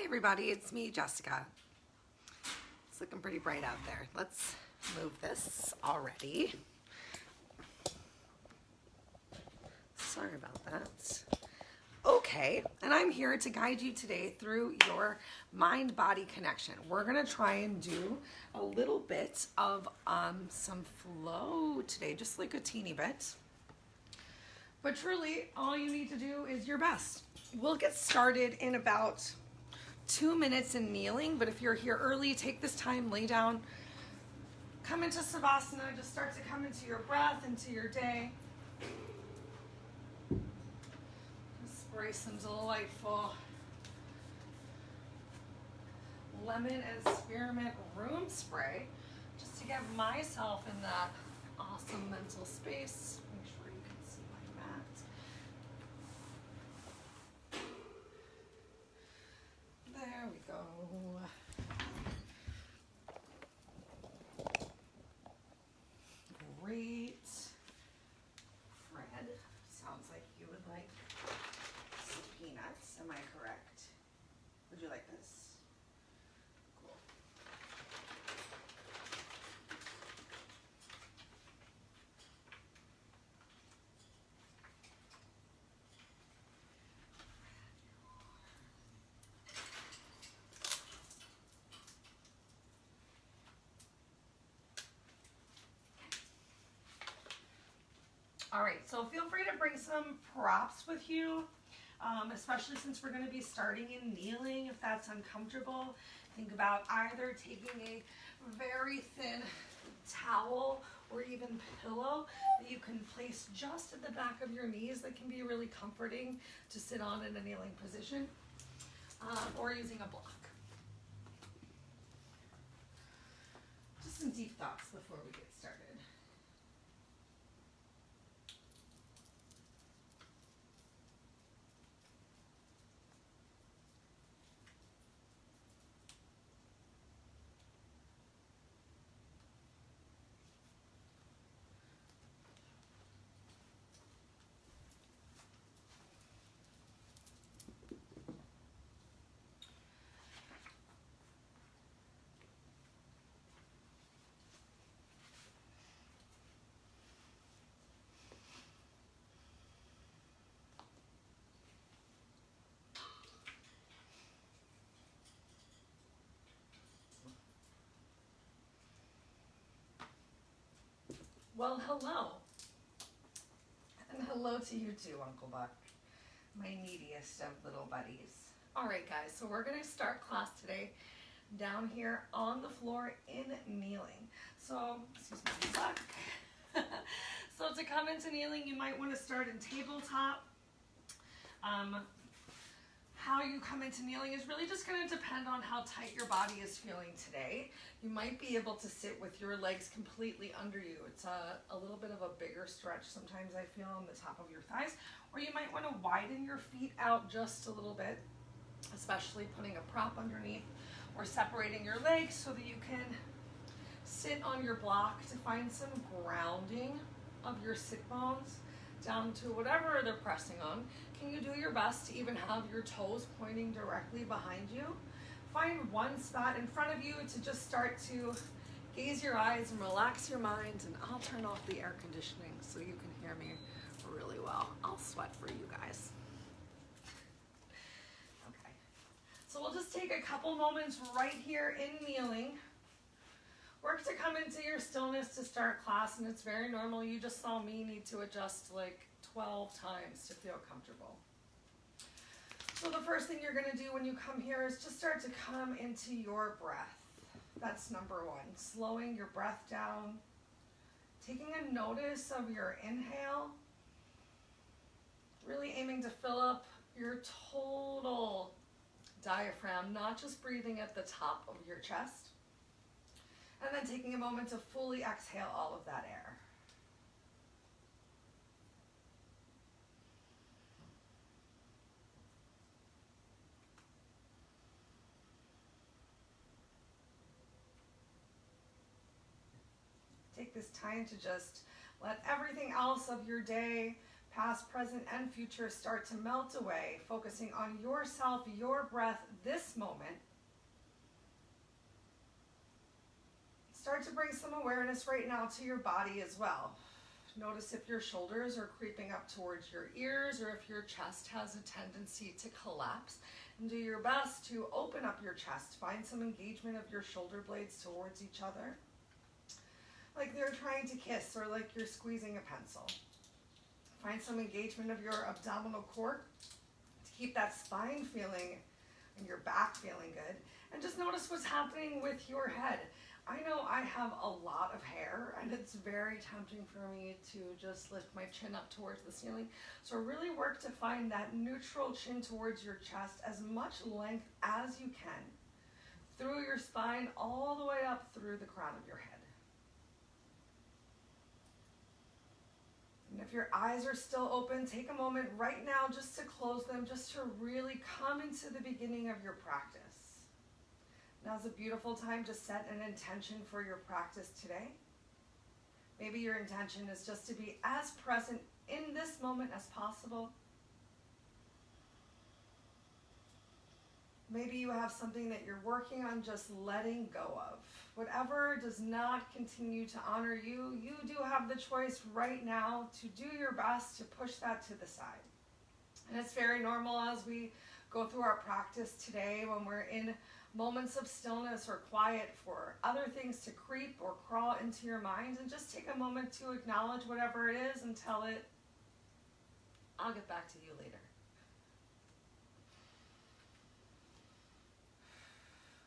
everybody, it's me, Jessica. It's looking pretty bright out there. Let's move this already. Sorry about that. Okay, and I'm here to guide you today through your mind-body connection. We're gonna try and do a little bit of some flow today, just like a teeny bit. But truly, all you need to do is your best. We'll get started in about 2 minutes in kneeling, but if you're here early, take this time, lay down, come into Savasana, just start to come into your breath, into your day. Spray some delightful lemon and spearmint room spray just to get myself in that awesome mental space. Make sure you can see my mat. There we go. Great. Fred, sounds like you would like some peanuts. Am I correct? Would you like this? Cool. All right, so feel free to bring some props with you, especially since we're going to be starting in kneeling. If that's uncomfortable, think about either taking a very thin towel or even pillow that you can place just at the back of your knees. That can be really comforting to sit on in a kneeling position, or using a block. Just some deep thoughts before we get started. Well, hello. And hello to you too, Uncle Buck, my neediest of little buddies. All right, guys, so we're going to start class today down here on the floor in kneeling. So, excuse me, Buck. So to come into kneeling, you might want to start in tabletop. How you come into kneeling is really just going to depend on how tight your body is feeling today. You might be able to sit with your legs completely under you. It's a little bit of a bigger stretch sometimes, I feel, on the top of your thighs. Or you might want to widen your feet out just a little bit, especially putting a prop underneath or separating your legs so that you can sit on your block to find some grounding of your sit bones down to whatever they're pressing on. Can you do your best to even have your toes pointing directly behind you? Find one spot in front of you to just start to gaze your eyes and relax your mind, and I'll turn off the air conditioning so you can hear me really well. I'll sweat for you guys. Okay, so we'll just take a couple moments right here in kneeling. Work to come into your stillness to start class, and it's very normal. You just saw me need to adjust like 12 times to feel comfortable. So the first thing you're going to do when you come here is just start to come into your breath. That's number one. Slowing your breath down. Taking a notice of your inhale. Really aiming to fill up your total diaphragm, not just breathing at the top of your chest. And then taking a moment to fully exhale all of that air. Take this time to just let everything else of your day Past, present, and future start to melt away, focusing on yourself, your breath, this moment. Start to bring some awareness right now to your body as well. Notice if your shoulders are creeping up towards your ears or if your chest has a tendency to collapse. And do your best to open up your chest. Find some engagement of your shoulder blades towards each other, like they're trying to kiss or like you're squeezing a pencil. Find some engagement of your abdominal cord to keep that spine feeling and your back feeling good. And just notice what's happening with your head. I know I have a lot of hair and it's very tempting for me to just lift my chin up towards the ceiling. So really work to find that neutral chin towards your chest, as much length as you can, through your spine all the way up through the crown of your head. And if your eyes are still open, take a moment right now just to close them, just to really come into the beginning of your practice. Now's a beautiful time to set an intention for your practice today. Maybe your intention is just to be as present in this moment as possible. Maybe you have something that you're working on just letting go of. Whatever does not continue to honor you, you do have the choice right now to do your best to push that to the side. And it's very normal as we go through our practice today, when we're in moments of stillness or quiet, for other things to creep or crawl into your mind, and just take a moment to acknowledge whatever it is and tell it, I'll get back to you later.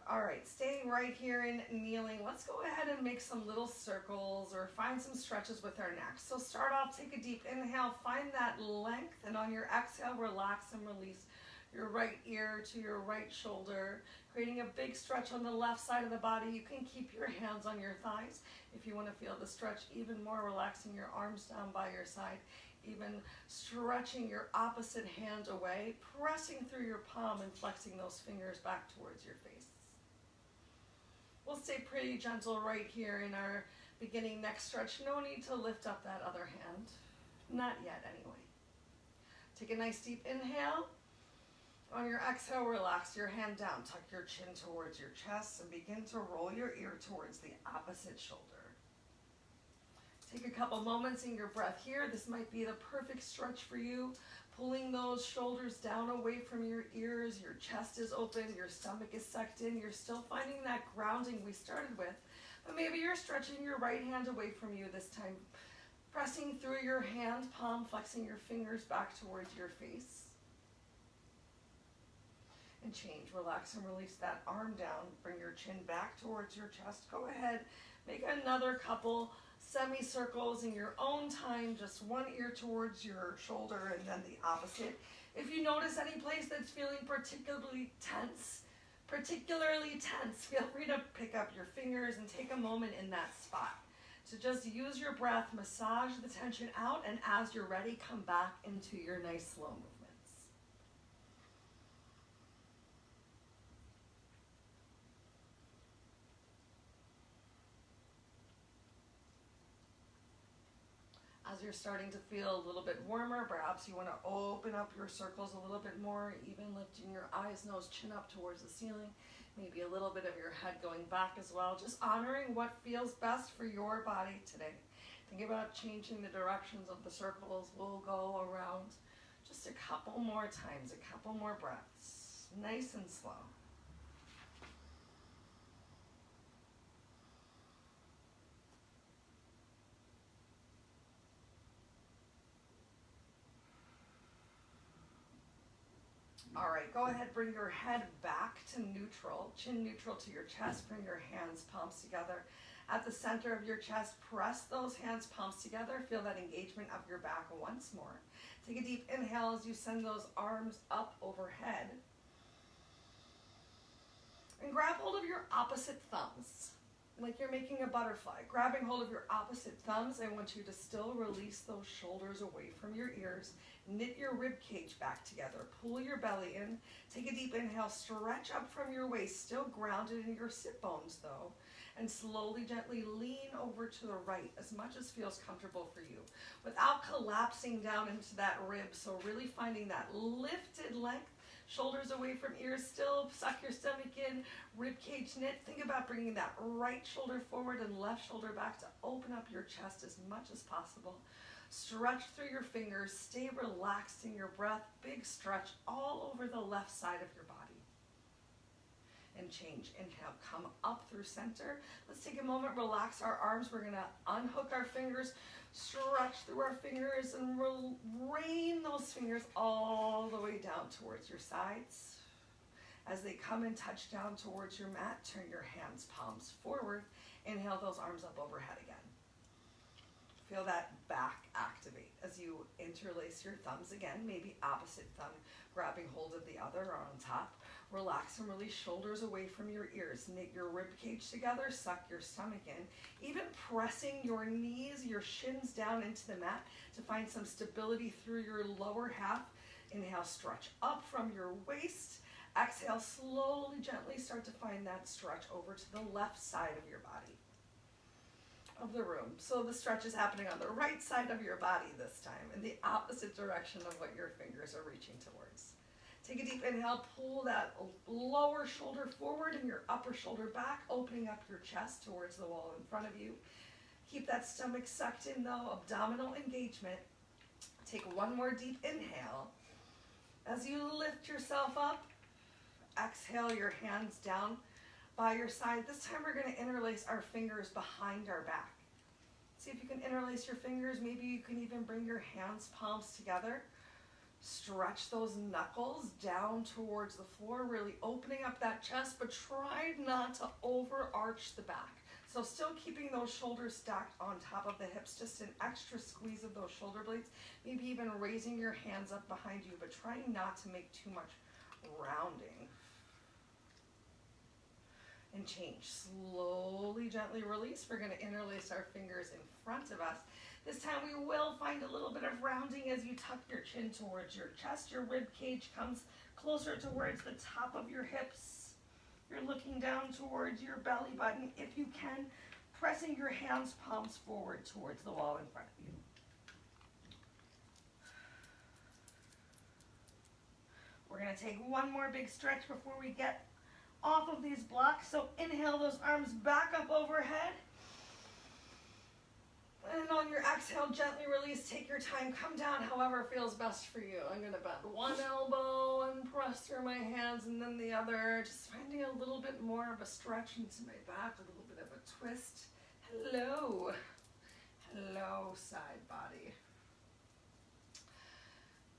All right, staying right here in kneeling, let's go ahead and make some little circles or find some stretches with our neck. So start off, take a deep inhale, find that length, and on your exhale, relax and release your right ear to your right shoulder, creating a big stretch on the left side of the body. You can keep your hands on your thighs. If you want to feel the stretch even more, relaxing your arms down by your side, even stretching your opposite hand away, pressing through your palm and flexing those fingers back towards your face. We'll stay pretty gentle right here in our beginning neck stretch. No need to lift up that other hand. Not yet, anyway. Take a nice deep inhale. On your exhale, relax your hand down. Tuck your chin towards your chest and begin to roll your ear towards the opposite shoulder. Take a couple moments in your breath here. This might be the perfect stretch for you. Pulling those shoulders down away from your ears. Your chest is open. Your stomach is sucked in. You're still finding that grounding we started with. But maybe you're stretching your right hand away from you this time. Pressing through your hand palm, flexing your fingers back towards your face. And change. Relax and release that arm down. Bring your chin back towards your chest. Go ahead. Make another couple semicircles in your own time. Just one ear towards your shoulder and then the opposite. If you notice any place that's feeling particularly tense, feel free to pick up your fingers and take a moment in that spot. So just use your breath, massage the tension out, and as you're ready, come back into your nice slow movements. As you're starting to feel a little bit warmer, perhaps you want to open up your circles a little bit more, even lifting your eyes, nose, chin up towards the ceiling. Maybe a little bit of your head going back as well. Just honoring what feels best for your body today. Think about changing the directions of the circles. We'll go around just a couple more times, a couple more breaths, nice and slow. All right, go ahead, bring your head back to neutral, chin neutral to your chest. Bring your hands, palms together. At the center of your chest, press those hands, palms together. Feel that engagement of your back once more. Take a deep inhale as you send those arms up overhead. And grab hold of your opposite thumbs. like you're making a butterfly, grabbing hold of your opposite thumbs. I want you to still release those shoulders away from your ears. Knit your rib cage back together. Pull your belly in. Take a deep inhale. Stretch up from your waist, still grounded in your sit bones though. And slowly, gently lean over to the right as much as feels comfortable for you without collapsing down into that rib. So really finding that lifted length. Shoulders away from ears still, suck your stomach in, rib cage knit. Think about bringing that right shoulder forward and left shoulder back to open up your chest as much as possible. Stretch through your fingers, stay relaxed in your breath. Big stretch all over the left side of your body. And change. Inhale, come up through center. Let's take a moment, relax our arms. We're gonna unhook our fingers, stretch through our fingers, and rain those fingers all the way down towards your sides. As they come and touch down towards your mat, turn your hands, palms forward. Inhale those arms up overhead again. Feel that back activate as you interlace your thumbs again, maybe opposite thumb grabbing hold of the other or on top. Relax and release shoulders away from your ears. Knit your rib cage together, suck your stomach in. Even pressing your knees, your shins down into the mat to find some stability through your lower half. Inhale, stretch up from your waist. Exhale, slowly, gently start to find that stretch over to the left side of your body, of the room. So the stretch is happening on the right side of your body this time, in the opposite direction of what your fingers are reaching towards. Take a deep inhale, pull that lower shoulder forward and your upper shoulder back, opening up your chest towards the wall in front of you. Keep that stomach sucked in though, abdominal engagement. Take one more deep inhale. As you lift yourself up, exhale your hands down by your side. This time we're going to interlace our fingers behind our back. See if you can interlace your fingers. Maybe you can even bring your hands, palms together. Stretch those knuckles down towards the floor, really opening up that chest, but try not to overarch the back. So still keeping those shoulders stacked on top of the hips, just an extra squeeze of those shoulder blades, maybe even raising your hands up behind you, but trying not to make too much rounding. And change. Slowly, gently release. We're going to interlace our fingers in front of us. This time we will find a little bit of rounding as you tuck your chin towards your chest. Your rib cage comes closer towards the top of your hips. You're looking down towards your belly button. If you can, pressing your hands, palms forward towards the wall in front of you. We're going to take one more big stretch before we get off of these blocks. So inhale those arms back up overhead. And on your exhale, gently release, take your time, come down however feels best for you. I'm gonna bend one elbow and press through my hands and then the other, just finding a little bit more of a stretch into my back, a little bit of a twist. Hello, hello side body.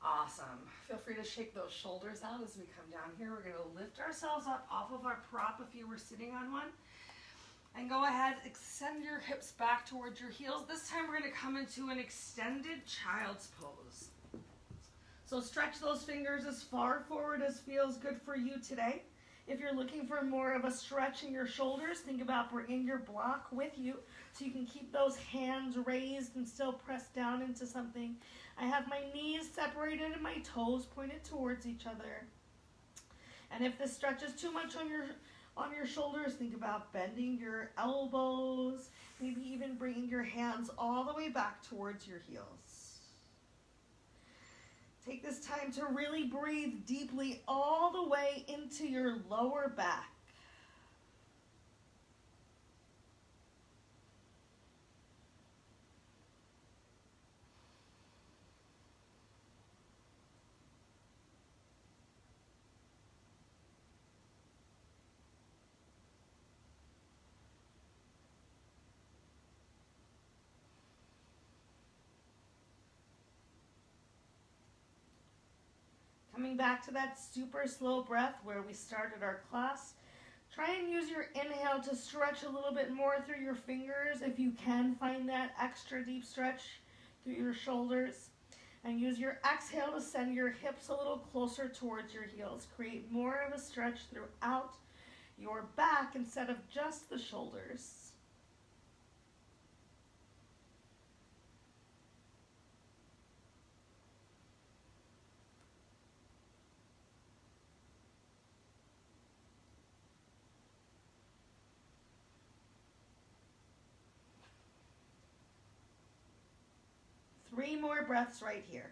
Awesome. Feel free to shake those shoulders out as we come down here. We're gonna lift ourselves up off of our prop if you were sitting on one. And go ahead, extend your hips back towards your heels. This time we're going to come into an extended child's pose. So stretch those fingers as far forward as feels good for you today. If you're looking for more of a stretch in your shoulders, think about bringing your block with you so you can keep those hands raised and still press down into something. I have my knees separated and my toes pointed towards each other. And if this stretches too much on your shoulders, think about bending your elbows, maybe even bringing your hands all the way back towards your heels. Take this time to really breathe deeply all the way into your lower back. Coming back to that super slow breath where we started our class. Try and use your inhale to stretch a little bit more through your fingers if you can find that extra deep stretch through your shoulders. And use your exhale to send your hips a little closer towards your heels. Create more of a stretch throughout your back instead of just the shoulders. 3 more breaths right here.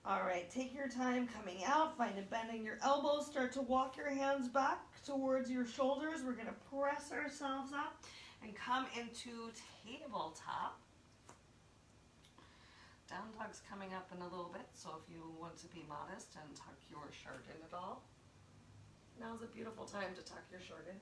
All right, take your time coming out. Find a bend in your elbows. Start to walk your hands back towards your shoulders. We're going to press ourselves up and come into tabletop. Down dog's coming up in a little bit, so if you want to be modest and tuck your shirt in at all, now's a beautiful time to tuck your shirt in.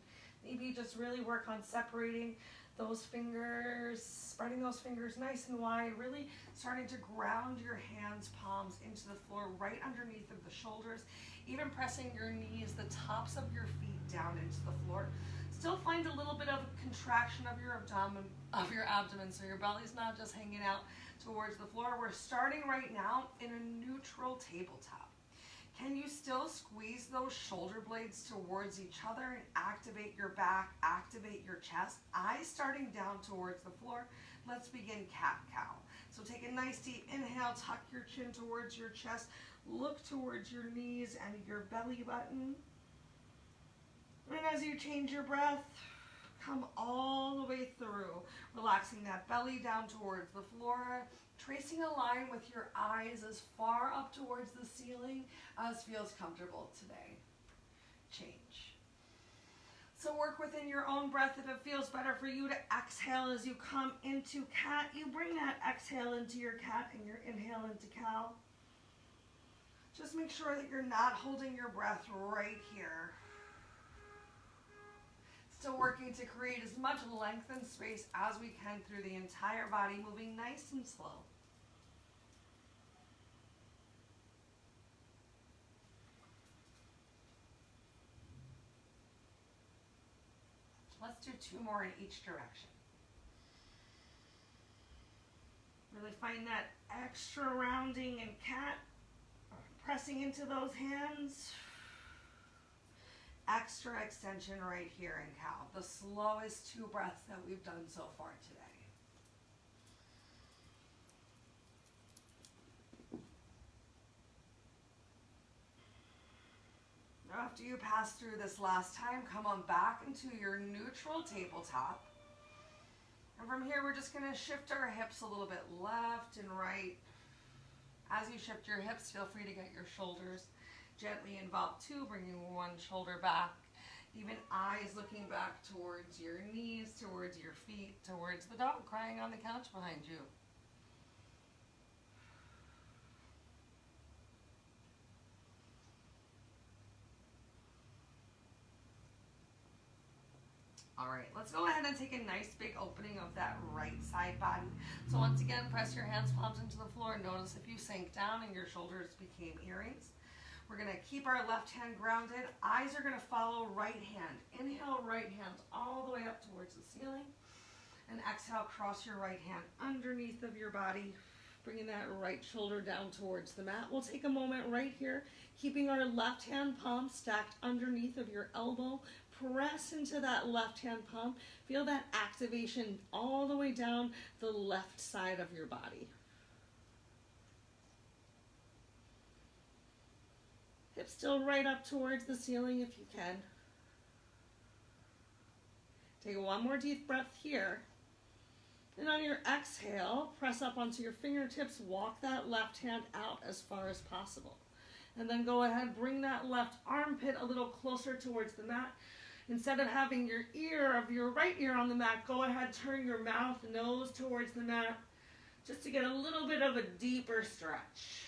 Maybe just really work on separating those fingers, spreading those fingers nice and wide, really starting to ground your hands, palms into the floor right underneath of the shoulders, even pressing your knees, the tops of your feet down into the floor. Still find a little bit of contraction of your abdomen, so your belly's not just hanging out towards the floor. We're starting right now in a neutral tabletop. Can you still squeeze those shoulder blades towards each other and activate your back, activate your chest? Eyes starting down towards the floor. Let's begin cat-cow. So take a nice deep inhale, tuck your chin towards your chest, look towards your knees and your belly button. And as you change your breath, come all the way through, relaxing that belly down towards the floor, tracing a line with your eyes as far up towards the ceiling as feels comfortable today. Change. So work within your own breath. If it feels better for you to exhale as you come into cat, you bring that exhale into your cat and your inhale into cow. Just make sure that you're not holding your breath right here. Still working to create as much length and space as we can through the entire body, moving nice and slow. Let's do 2 more in each direction. Really find that extra rounding in cat, pressing into those hands. Extra extension right here in cow. The slowest 2 breaths that we've done so far today. Now after you pass through this last time, come on back into your neutral tabletop. And from here, we're just going to shift our hips a little bit left and right. As you shift your hips, feel free to get your shoulders gently involved too, bringing one shoulder back. Even eyes looking back towards your knees, towards your feet, towards the dog crying on the couch behind you. All right, let's go ahead and take a nice big opening of that right side body. So once again, press your hands, palms into the floor. Notice if you sank down and your shoulders became earrings. We're gonna keep our left hand grounded. Eyes are gonna follow right hand. Inhale, right hand all the way up towards the ceiling. And exhale, cross your right hand underneath of your body, bringing that right shoulder down towards the mat. We'll take a moment right here, keeping our left hand palm stacked underneath of your elbow. Press into that left hand palm. Feel that activation all the way down the left side of your body. Hips still right up towards the ceiling if you can. Take 1 more deep breath here. And on your exhale, press up onto your fingertips. Walk that left hand out as far as possible. And then go ahead, bring that left armpit a little closer towards the mat. Instead of having your ear of your right ear on the mat, go ahead, turn your mouth, nose towards the mat, just to get a little bit of a deeper stretch.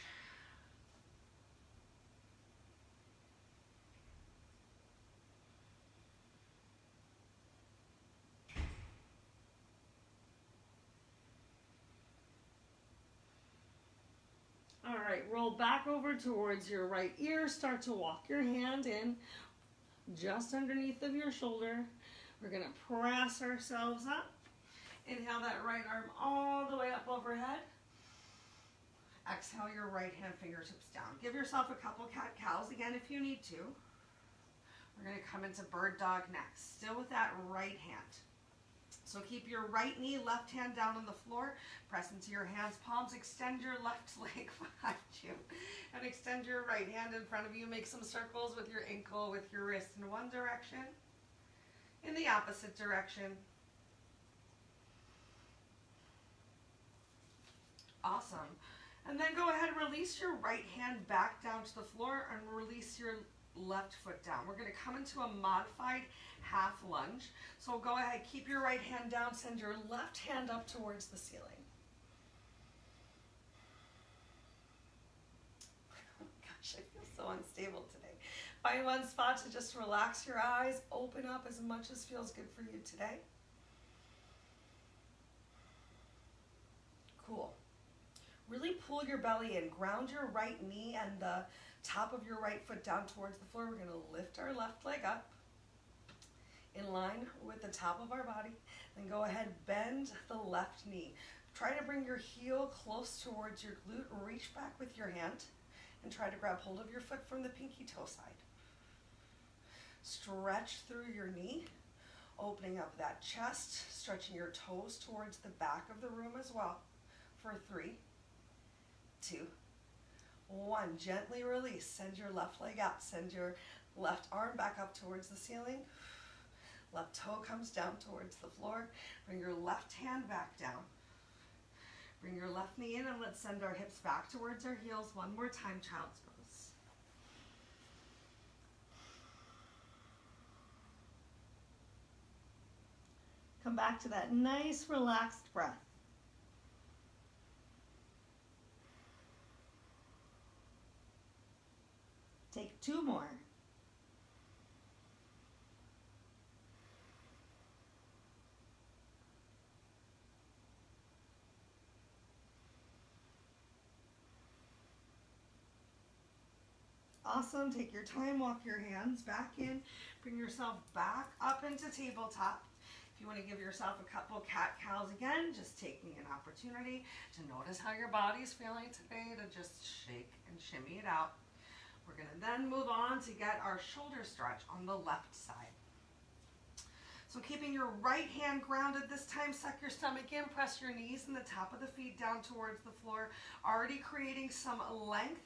All right, roll back over towards your right ear. Start to walk your hand in just underneath of your shoulder. We're gonna press ourselves up. Inhale that right arm all the way up overhead. Exhale your right hand fingertips down. Give yourself a couple cat-cows again if you need to. We're going to come into bird dog next, still with that right hand. So keep your right knee, left hand down on the floor. Press into your hands, palms. Extend your left leg behind you. And extend your right hand in front of you. Make some circles with your ankle, with your wrist in one direction. In the opposite direction. Awesome. And then go ahead and release your right hand back down to the floor and release your left foot down. We're going to come into a modified half lunge. So go ahead, keep your right hand down, send your left hand up towards the ceiling. Oh gosh, I feel so unstable today. Find one spot to just relax your eyes, open up as much as feels good for you today. Cool. Really pull your belly in. Ground your right knee and the top of your right foot down towards the floor. We're going to lift our left leg up in line with the top of our body. Then go ahead, bend the left knee. Try to bring your heel close towards your glute. Reach back with your hand and try to grab hold of your foot from the pinky toe side. Stretch through your knee, opening up that chest, stretching your toes towards the back of the room as well. For 3, 2, 1. Gently release. Send your left leg out. Send your left arm back up towards the ceiling. Left toe comes down towards the floor. Bring your left hand back down. Bring your left knee in and let's send our hips back towards our heels. One more time, child's pose. Come back to that nice relaxed breath. Take 2 more. Awesome. Take your time. Walk your hands back in. Bring yourself back up into tabletop. If you want to give yourself a couple cat-cows again, just taking an opportunity to notice how your body's feeling today, to just shake and shimmy it out. We're going to then move on to get our shoulder stretch on the left side. So keeping your right hand grounded this time, suck your stomach in, press your knees and the top of the feet down towards the floor, already creating some length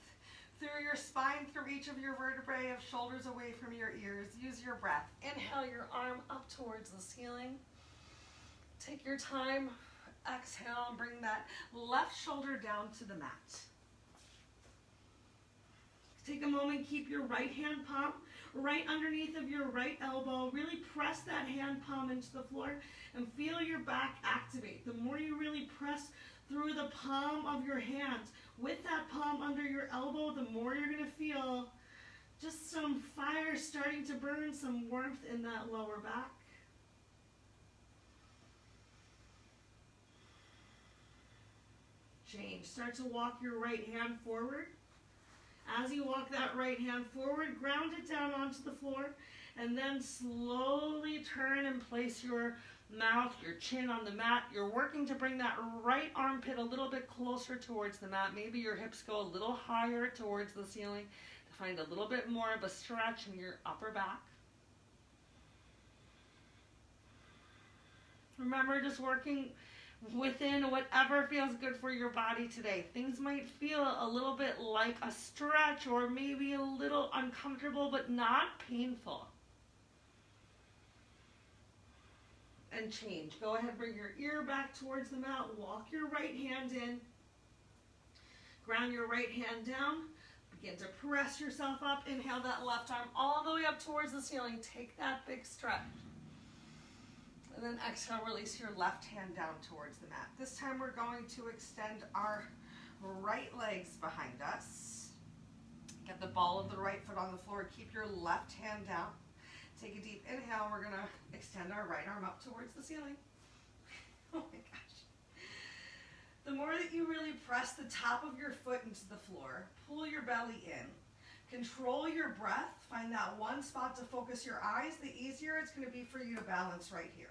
through your spine, through each of your vertebrae, of shoulders away from your ears. Use your breath. Inhale your arm up towards the ceiling. Take your time. Exhale and bring that left shoulder down to the mat. Take a moment, keep your right hand palm right underneath of your right elbow. Really press that hand palm into the floor and feel your back activate. The more you really press through the palm of your hand with that palm under your elbow, the more you're going to feel just some fire starting to burn, some warmth in that lower back. Change. Start to walk your right hand forward. As you walk that right hand forward, ground it down onto the floor, and then slowly turn and place your mouth, your chin on the mat. You're working to bring that right armpit a little bit closer towards the mat. Maybe your hips go a little higher towards the ceiling to find a little bit more of a stretch in your upper back. Remember, just working within whatever feels good for your body today. Things might feel a little bit like a stretch or maybe a little uncomfortable, but not painful. And change. Go ahead, bring your ear back towards the mat. Walk your right hand in. Ground your right hand down. Begin to press yourself up. Inhale that left arm all the way up towards the ceiling. Take that big stretch. And then exhale, release your left hand down towards the mat. This time we're going to extend our right legs behind us. Get the ball of the right foot on the floor. Keep your left hand down. Take a deep inhale. We're going to extend our right arm up towards the ceiling. Oh my gosh. The more that you really press the top of your foot into the floor, pull your belly in, control your breath, find that one spot to focus your eyes, the easier it's going to be for you to balance right here.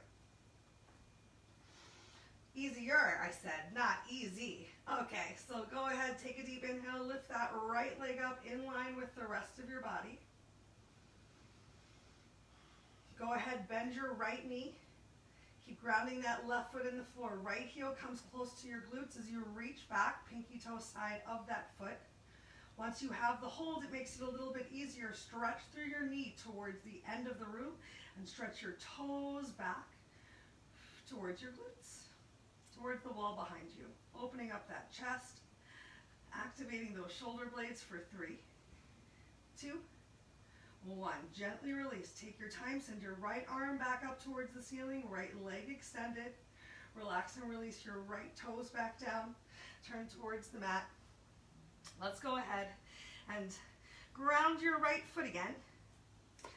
Easier, I said, not easy. Okay, so go ahead, take a deep inhale, lift that right leg up in line with the rest of your body. Go ahead, bend your right knee. Keep grounding that left foot in the floor. Right heel comes close to your glutes as you reach back, pinky toe side of that foot. Once you have the hold, it makes it a little bit easier. Stretch through your knee towards the end of the room and stretch your toes back towards your glutes, towards the wall behind you. Opening up that chest, activating those shoulder blades for 3, 2, 1. Gently release. Take your time. Send your right arm back up towards the ceiling, right leg extended. Relax and release your right toes back down. Turn towards the mat. Let's go ahead and ground your right foot again.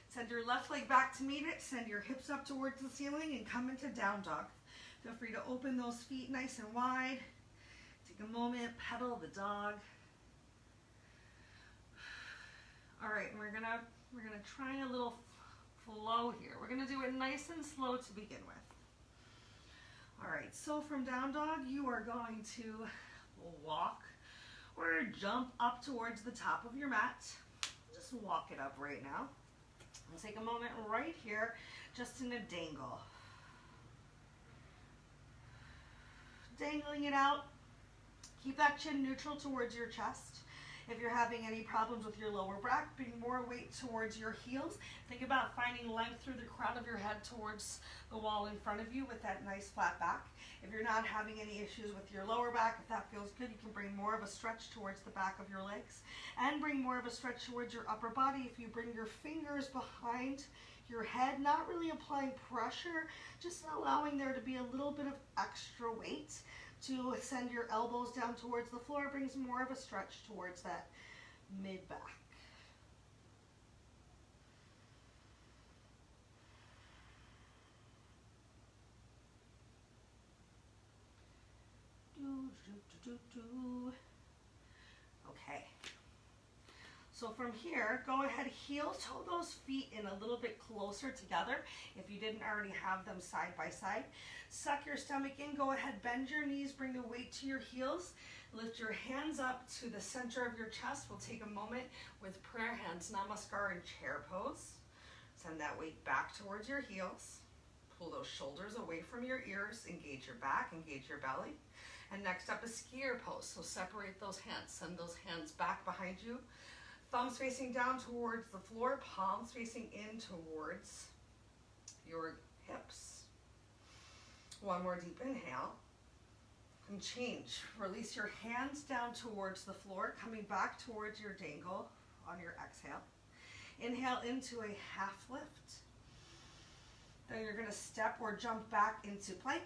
Send your left leg back to meet it. Send your hips up towards the ceiling and come into down dog. Feel free to open those feet nice and wide. Take a moment, pedal the dog. All right, we're gonna try a little flow here. We're gonna do it nice and slow to begin with. All right, so from down dog, you are going to walk or jump up towards the top of your mat. Just walk it up right now. And take a moment right here, just in a dangle. Dangling it out. Keep that chin neutral towards your chest. If you're having any problems with your lower back, bring more weight towards your heels. Think about finding length through the crown of your head towards the wall in front of you with that nice flat back. If you're not having any issues with your lower back, if that feels good, you can bring more of a stretch towards the back of your legs and bring more of a stretch towards your upper body. If you bring your fingers behind your head, not really applying pressure, just allowing there to be a little bit of extra weight to send your elbows down towards the floor, brings more of a stretch towards that mid-back. Okay. So from here, go ahead, heel toe those feet in a little bit closer together if you didn't already have them side by side. Suck your stomach in, go ahead, bend your knees, bring the weight to your heels. Lift your hands up to the center of your chest. We'll take a moment with prayer hands, namaskar and chair pose. Send that weight back towards your heels. Pull those shoulders away from your ears, engage your back, engage your belly. And next up is skier pose. So separate those hands, send those hands back behind you. Thumbs facing down towards the floor, palms facing in towards your hips. One more deep inhale. And change. Release your hands down towards the floor, coming back towards your dangle on your exhale. Inhale into a half lift. Then you're going to step or jump back into plank.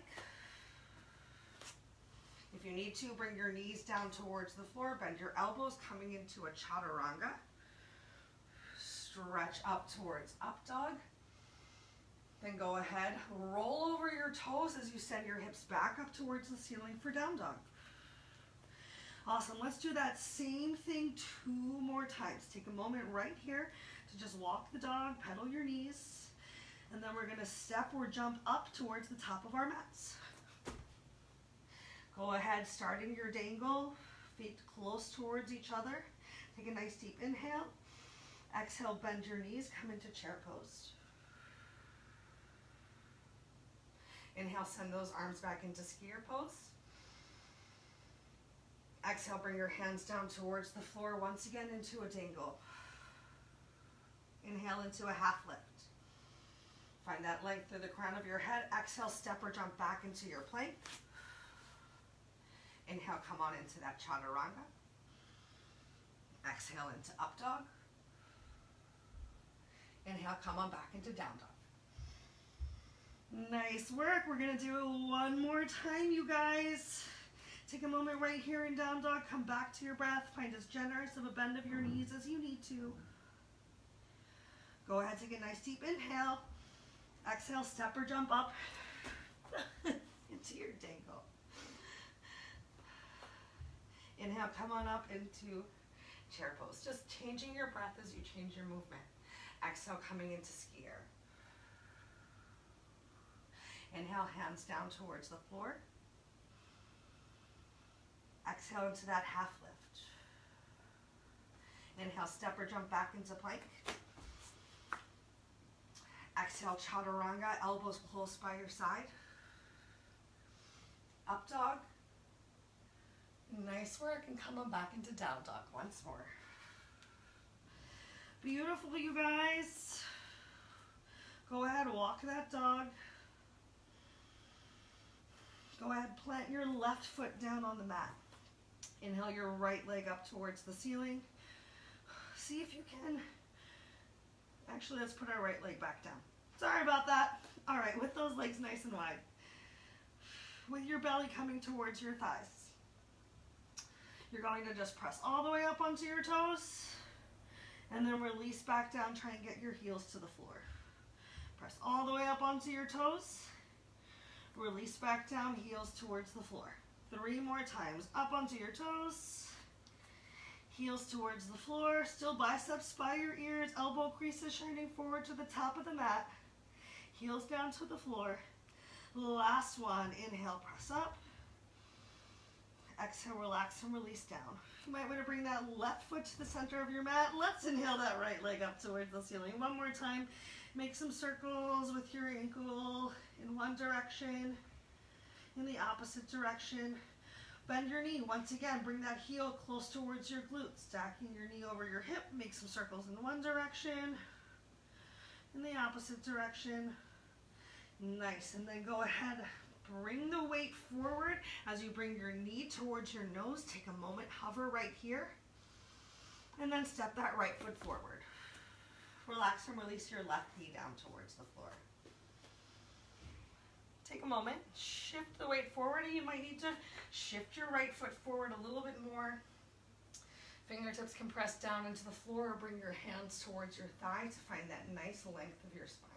If you need to, bring your knees down towards the floor, bend your elbows, coming into a chaturanga. Stretch up towards up dog. Then go ahead, roll over your toes as you send your hips back up towards the ceiling for down dog. Awesome, let's do that same thing 2 more times. Take a moment right here to just walk the dog, pedal your knees, and then we're gonna step or jump up towards the top of our mats. Go ahead, starting your dangle, feet close towards each other. Take a nice deep inhale. Exhale, bend your knees, come into chair pose. Inhale, send those arms back into skier pose. Exhale, bring your hands down towards the floor once again into a dangle. Inhale into a half lift. Find that length through the crown of your head. Exhale, step or jump back into your plank. Inhale, come on into that chaturanga. Exhale into up dog. Inhale, come on back into down dog. Nice work. We're gonna do it one more time, you guys. Take a moment right here in down dog. Come back to your breath. Find as generous of a bend of your knees as you need to. Go ahead, take a nice deep inhale. Exhale, step or jump up into your dangle. Inhale, come on up into chair pose. Just changing your breath as you change your movement. Exhale, coming into skier. Inhale, hands down towards the floor. Exhale into that half lift. Inhale, step or jump back into plank. Exhale, chaturanga, elbows close by your side. Up dog. Nice work, and come on back into down dog once more. Beautiful, you guys. Go ahead, walk that dog. Go ahead, plant your left foot down on the mat. Inhale your right leg up towards the ceiling. See if you can. Actually, let's put our right leg back down. Sorry about that. All right, with those legs nice and wide. With your belly coming towards your thighs. You're going to just press all the way up onto your toes. And then release back down. Try and get your heels to the floor. Press all the way up onto your toes. Release back down, heels towards the floor. 3 more times. Up onto your toes. Heels towards the floor. Still biceps by your ears. Elbow creases shining forward to the top of the mat. Heels down to the floor. Last one. Inhale, press up. Exhale, relax and release down. You might want to bring that left foot to the center of your mat. Let's inhale that right leg up towards the ceiling. One more time. Make some circles with your ankle in one direction, in the opposite direction. Bend your knee. Once again, bring that heel close towards your glute. Stacking your knee over your hip. Make some circles in one direction, in the opposite direction. Nice. And then go ahead, bring the weight forward as you bring your knee towards your nose. Take a moment, hover right here, and then step that right foot forward. Relax and release your left knee down towards the floor. Take a moment, shift the weight forward, and you might need to shift your right foot forward a little bit more. Fingertips can press down into the floor, or bring your hands towards your thigh to find that nice length of your spine.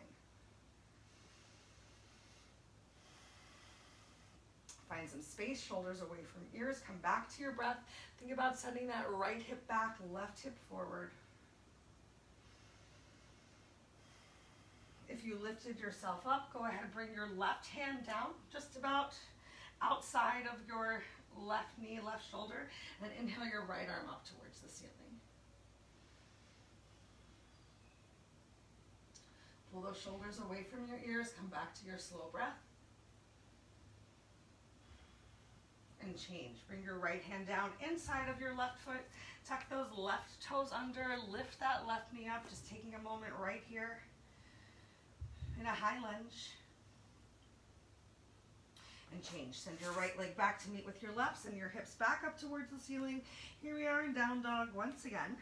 Find some space, shoulders away from ears, come back to your breath. Think about sending that right hip back, left hip forward. If you lifted yourself up, go ahead and bring your left hand down, just about outside of your left knee, left shoulder, and inhale your right arm up towards the ceiling. Pull those shoulders away from your ears, come back to your slow breath. And change. Bring your right hand down inside of your left foot. Tuck those left toes under. Lift that left knee up. Just taking a moment right here in a high lunge. And change. Send your right leg back to meet with your left. Send your hips back up towards the ceiling. Here we are in down dog once again.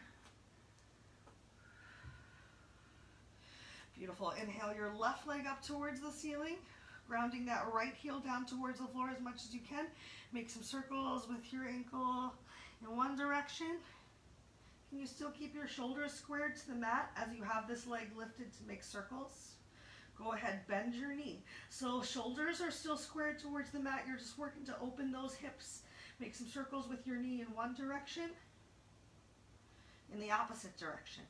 Beautiful. Inhale your left leg up towards the ceiling. Grounding that right heel down towards the floor as much as you can. Make some circles with your ankle in one direction. Can you still keep your shoulders squared to the mat as you have this leg lifted to make circles? Go ahead, bend your knee. So shoulders are still squared towards the mat. You're just working to open those hips. Make some circles with your knee in one direction, in the opposite direction.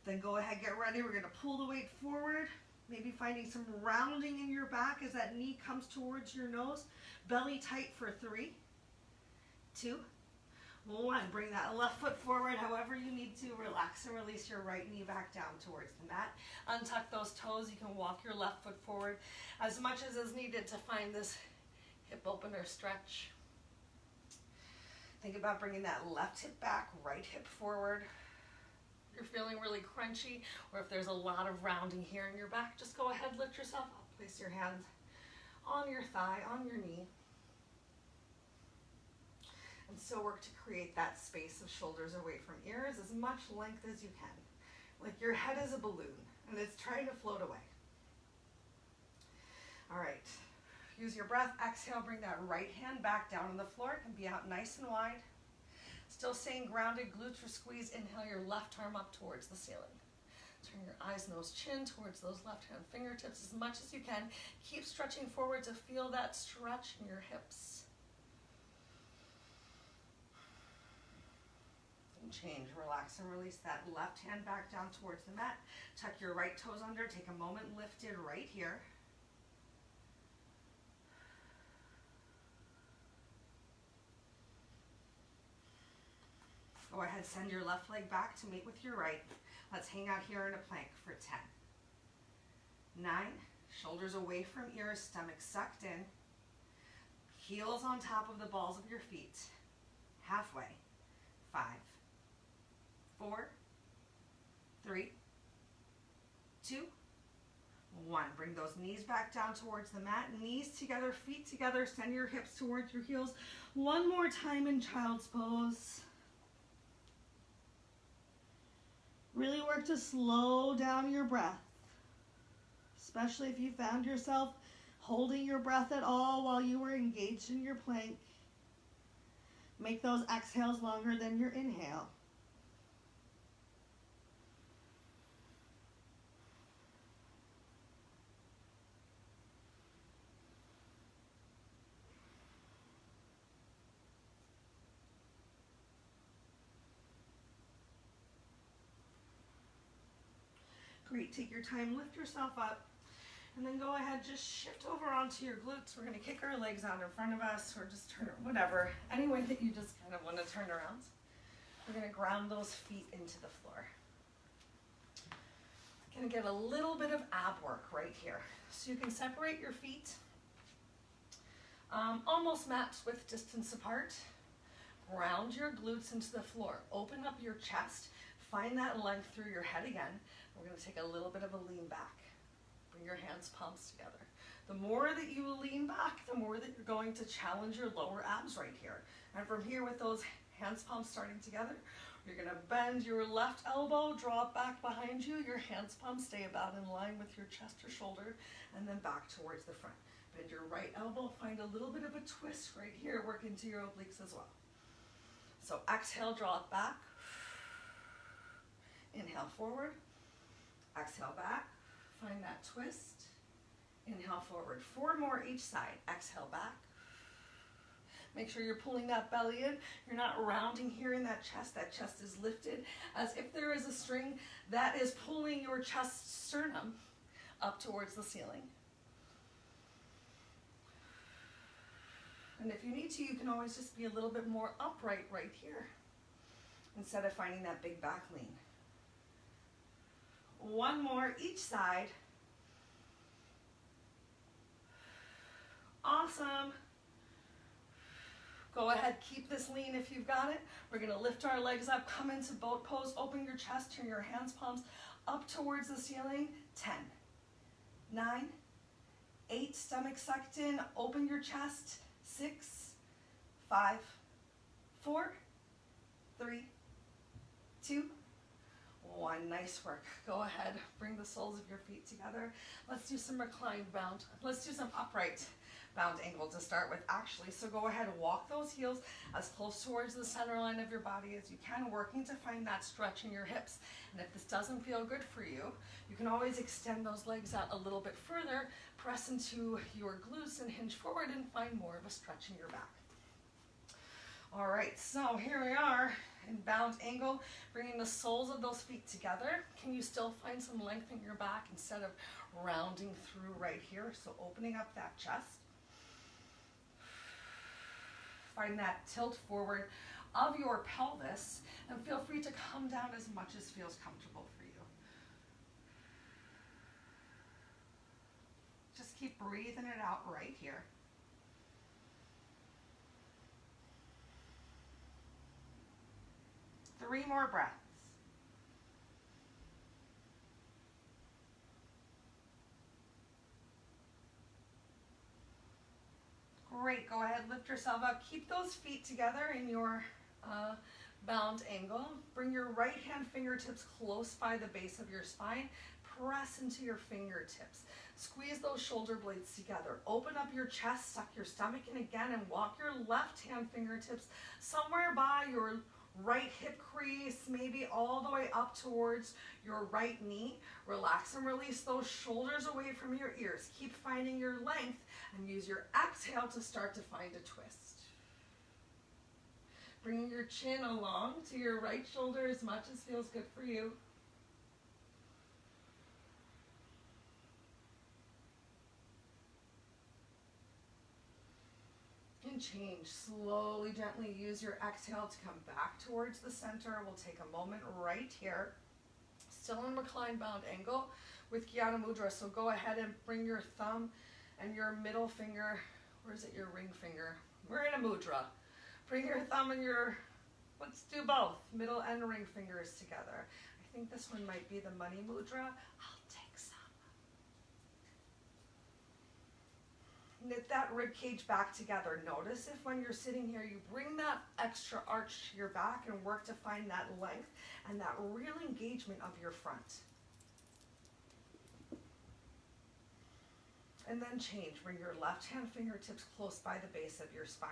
Then go ahead, get ready. We're going to pull the weight forward. Maybe finding some rounding in your back as that knee comes towards your nose. Belly tight for 3, 2, 1. Bring that left foot forward however you need to. Relax and release your right knee back down towards the mat. Untuck those toes. You can walk your left foot forward as much as is needed to find this hip opener stretch. Think about bringing that left hip back, right hip forward. If you're feeling really crunchy, or if there's a lot of rounding here in your back, just go ahead, lift yourself up. Place your hands on your thigh, on your knee. And still work to create that space of shoulders away from ears, as much length as you can. Like your head is a balloon, and it's trying to float away. All right, use your breath. Exhale, bring that right hand back down on the floor. It can be out nice and wide. Still staying grounded, glutes are squeezed. Inhale your left arm up towards the ceiling. Turn your eyes, nose, chin towards those left hand fingertips as much as you can. Keep stretching forward to feel that stretch in your hips. And change, relax and release that left hand back down towards the mat. Tuck your right toes under, take a moment lifted right here. Go ahead, send your left leg back to meet with your right. Let's hang out here in a plank for 10. 9, shoulders away from ears, stomach sucked in. Heels on top of the balls of your feet. Halfway. 5, 4, 3, 2, 1. Bring those knees back down towards the mat. Knees together, feet together. Send your hips towards your heels. One more time in child's pose. Really work to slow down your breath, especially if you found yourself holding your breath at all while you were engaged in your plank. Make those exhales longer than your inhale. Great, take your time, lift yourself up, and then go ahead, just shift over onto your glutes. We're gonna kick our legs out in front of us, or just turn, whatever, any way that you just kind of wanna turn around. We're gonna ground those feet into the floor. Gonna get a little bit of ab work right here. So you can separate your feet, almost mat width distance apart. Ground your glutes into the floor. Open up your chest. Find that length through your head again. We're going to take a little bit of a lean back. Bring your hands, palms together. The more that you lean back, the more that you're going to challenge your lower abs right here. And from here, with those hands, palms starting together, you're going to bend your left elbow, draw it back behind you. Your hands, palms stay about in line with your chest or shoulder, and then back towards the front. Bend your right elbow, find a little bit of a twist right here. Work into your obliques as well. So exhale, draw it back. Inhale forward. Exhale back. Find that twist. Inhale forward. 4 more each side. Exhale back. Make sure you're pulling that belly in. You're not rounding here in that chest. That chest is lifted as if there is a string that is pulling your chest sternum up towards the ceiling. And if you need to, you can always just be a little bit more upright right here instead of finding that big back lean. 1 more each side. Awesome. Go ahead, keep this lean if you've got it. We're gonna lift our legs up, come into boat pose, open your chest, turn your hands, palms up towards the ceiling. 10, 9, 8, stomach sucked in, open your chest. 6, 5, 4, 3, 2, 1. Nice work. Go ahead, bring the soles of your feet together. Let's do some reclined bound. Let's do some upright bound angle to start with, actually. So go ahead and walk those heels as close towards the center line of your body as you can, working to find that stretch in your hips. And if this doesn't feel good for you, you can always extend those legs out a little bit further, press into your glutes and hinge forward and find more of a stretch in your back. All right, so here we are in bound angle, bringing the soles of those feet together. Can you still find some length in your back instead of rounding through right here? So opening up that chest. Find that tilt forward of your pelvis and feel free to come down as much as feels comfortable for you. Just keep breathing it out right here. Three more breaths. Great, go ahead, lift yourself up. Keep those feet together in your bound angle. Bring your right hand fingertips close by the base of your spine. Press into your fingertips. Squeeze those shoulder blades together. Open up your chest, suck your stomach in again, and walk your left hand fingertips somewhere by your right hip crease, maybe all the way up towards your right knee. Relax and release those shoulders away from your ears. Keep finding your length and use your exhale to start to find a twist. Bringing your chin along to your right shoulder as much as feels good for you. And change. Slowly, gently use your exhale to come back towards the center. We'll take a moment right here. Still in reclined bound angle with Jnana Mudra. So go ahead and bring your thumb and your middle finger, where's it, your ring finger? We're in a mudra. Bring your thumb and your, let's do both, middle and ring fingers together. I think this one might be the money mudra. I'll take some. Knit that rib cage back together. Notice if when you're sitting here, you bring that extra arch to your back and work to find that length and that real engagement of your front. And then change. Bring your left hand fingertips close by the base of your spine.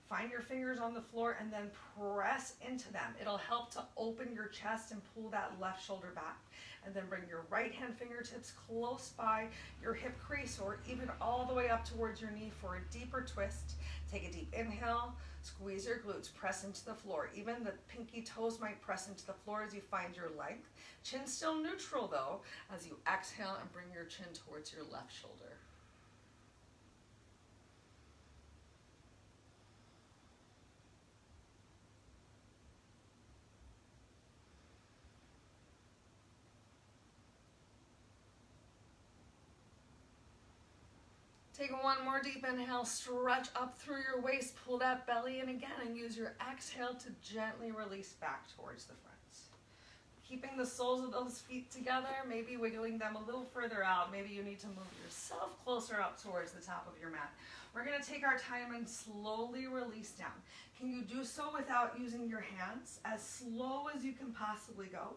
Find your fingers on the floor and then press into them. It'll help to open your chest and pull that left shoulder back. And then bring your right hand fingertips close by your hip crease or even all the way up towards your knee for a deeper twist. Take a deep inhale, squeeze your glutes, press into the floor. Even the pinky toes might press into the floor as you find your length. Chin still neutral though, as you exhale and bring your chin towards your left shoulder. Take one more deep inhale, stretch up through your waist, pull that belly in again, and use your exhale to gently release back towards the front. Keeping the soles of those feet together, maybe wiggling them a little further out. Maybe you need to move yourself closer up towards the top of your mat. We're gonna take our time and slowly release down. Can you do so without using your hands? As slow as you can possibly go.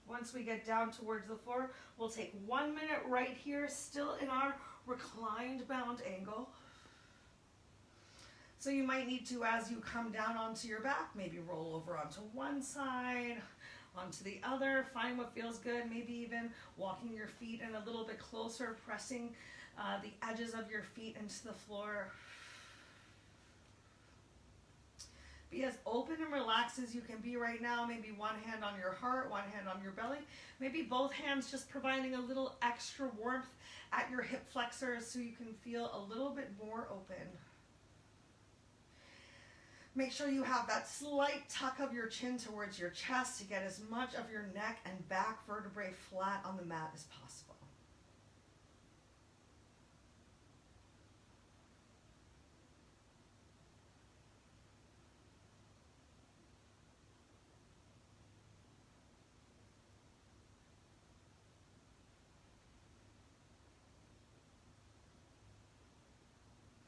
Once we get down towards the floor, we'll take 1 minute right here, still in our reclined bound angle. So you might need to, as you come down onto your back, maybe roll over onto one side, onto the other, find what feels good, maybe even walking your feet in a little bit closer, pressing the edges of your feet into the floor. Be as open and relaxed as you can be right now. Maybe one hand on your heart, one hand on your belly. Maybe both hands just providing a little extra warmth at your hip flexors so you can feel a little bit more open. Make sure you have that slight tuck of your chin towards your chest to get as much of your neck and back vertebrae flat on the mat as possible.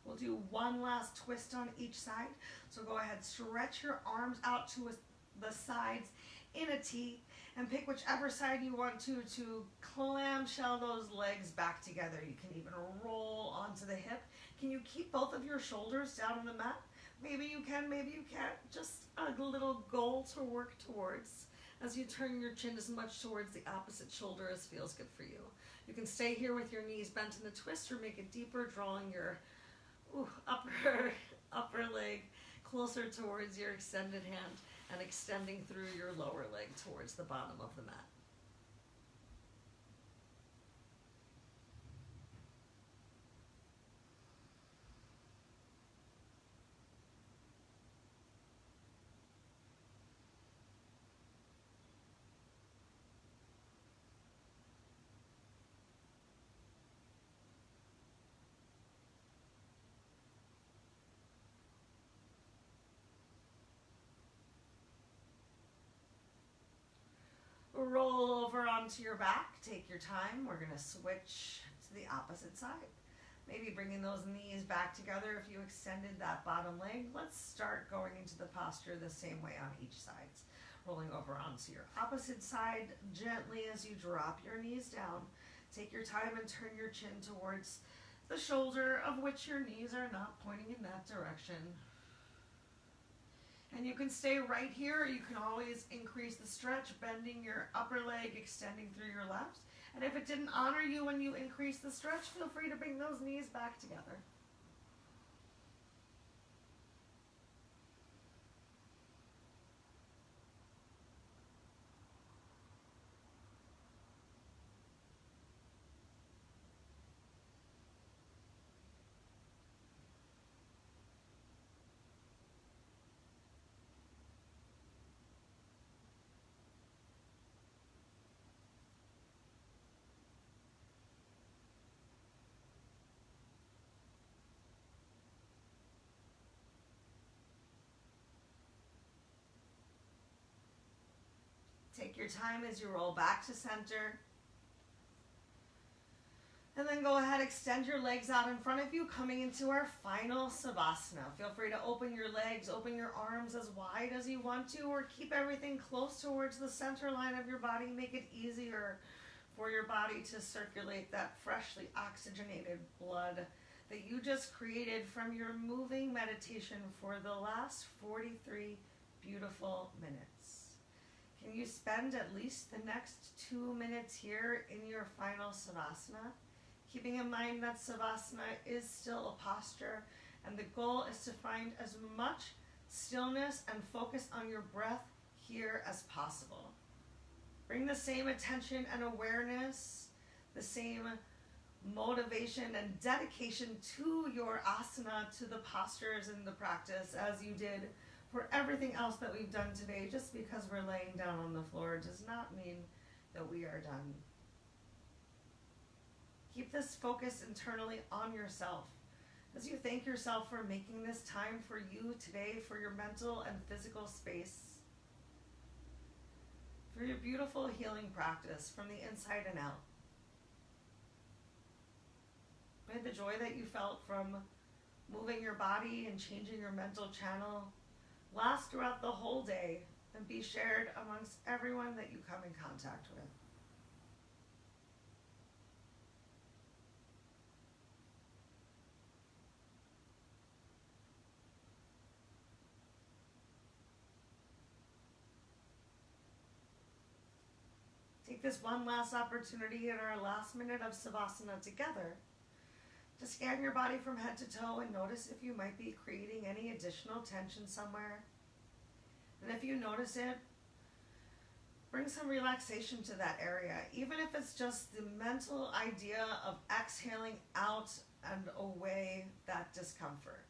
We'll do one last twist on each side. So go ahead, stretch your arms out to the sides in a T and pick whichever side you want to clamshell those legs back together. You can even roll onto the hip. Can you keep both of your shoulders down on the mat? Maybe you can, maybe you can't. Just a little goal to work towards as you turn your chin as much towards the opposite shoulder as feels good for you. You can stay here with your knees bent in the twist or make it deeper, drawing your upper leg closer towards your extended hand and extending through your lower leg towards the bottom of the mat. Roll over onto your back, take your time. We're gonna switch to the opposite side. Maybe bringing those knees back together if you extended that bottom leg. Let's start going into the posture the same way on each side. Rolling over onto your opposite side gently as you drop your knees down. Take your time and turn your chin towards the shoulder of which your knees are not pointing in that direction. And you can stay right here, or you can always increase the stretch, bending your upper leg, extending through your left. And if it didn't honor you when you increase the stretch, feel free to bring those knees back together. Take your time as you roll back to center. And then go ahead, extend your legs out in front of you, coming into our final Savasana. Feel free to open your legs, open your arms as wide as you want to, or keep everything close towards the center line of your body. Make it easier for your body to circulate that freshly oxygenated blood that you just created from your moving meditation for the last 43 beautiful minutes. Can you spend at least the next 2 minutes here in your final Savasana? Keeping in mind that Savasana is still a posture, and the goal is to find as much stillness and focus on your breath here as possible. Bring the same attention and awareness, the same motivation and dedication to your asana, to the postures and the practice as you did for everything else that we've done today. Just because we're laying down on the floor does not mean that we are done. Keep this focus internally on yourself as you thank yourself for making this time for you today, for your mental and physical space, for your beautiful healing practice from the inside and out. May the joy that you felt from moving your body and changing your mental channel last throughout the whole day and be shared amongst everyone that you come in contact with. Take this one last opportunity in our last minute of Savasana together to scan your body from head to toe and notice if you might be creating any additional tension somewhere. And if you notice it, bring some relaxation to that area, even if it's just the mental idea of exhaling out and away that discomfort.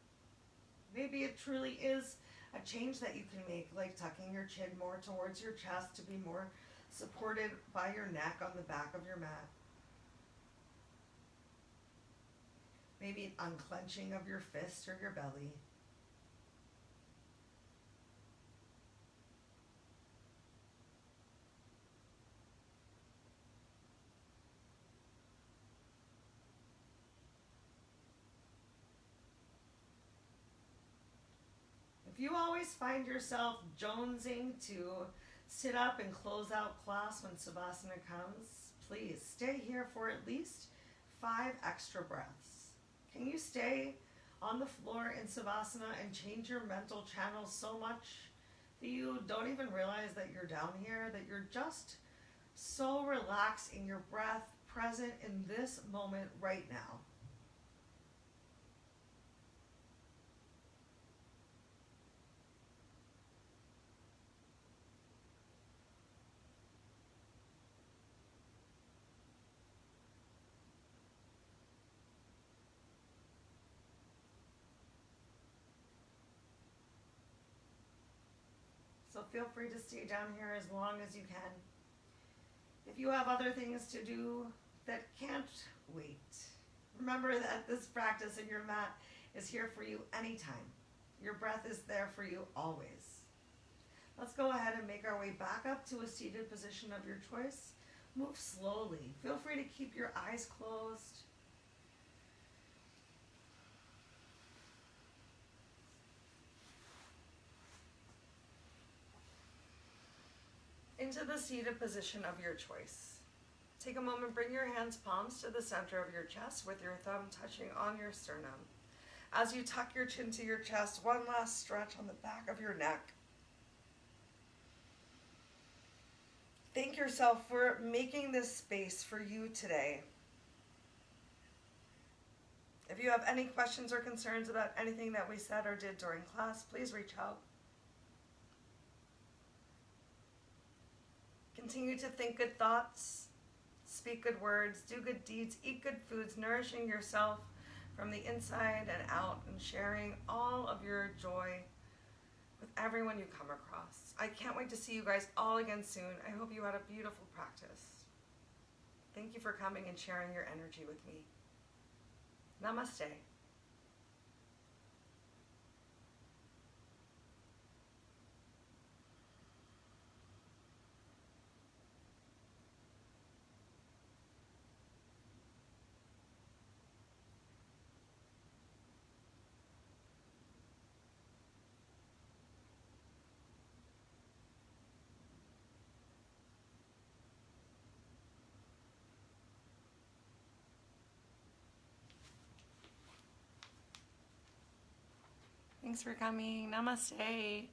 Maybe it truly is a change that you can make, like tucking your chin more towards your chest to be more supported by your neck on the back of your mat. Maybe an unclenching of your fist or your belly. If you always find yourself jonesing to sit up and close out class when Savasana comes, please stay here for at least 5 extra breaths. Can you stay on the floor in Savasana and change your mental channel so much that you don't even realize that you're down here, that you're just so relaxed in your breath, present in this moment right now? So feel free to stay down here as long as you can. If you have other things to do that can't wait, remember that this practice in your mat is here for you anytime. Your breath is there for you always. Let's go ahead and make our way back up to a seated position of your choice. Move slowly. Feel free to keep your eyes closed. Into the seated position of your choice. Take a moment, bring your hands palms to the center of your chest with your thumb touching on your sternum. As you tuck your chin to your chest, one last stretch on the back of your neck. Thank yourself for making this space for you today. If you have any questions or concerns about anything that we said or did during class, please reach out. Continue to think good thoughts, speak good words, do good deeds, eat good foods, nourishing yourself from the inside and out, and sharing all of your joy with everyone you come across. I can't wait to see you guys all again soon. I hope you had a beautiful practice. Thank you for coming and sharing your energy with me. Namaste. Thanks for coming. Namaste.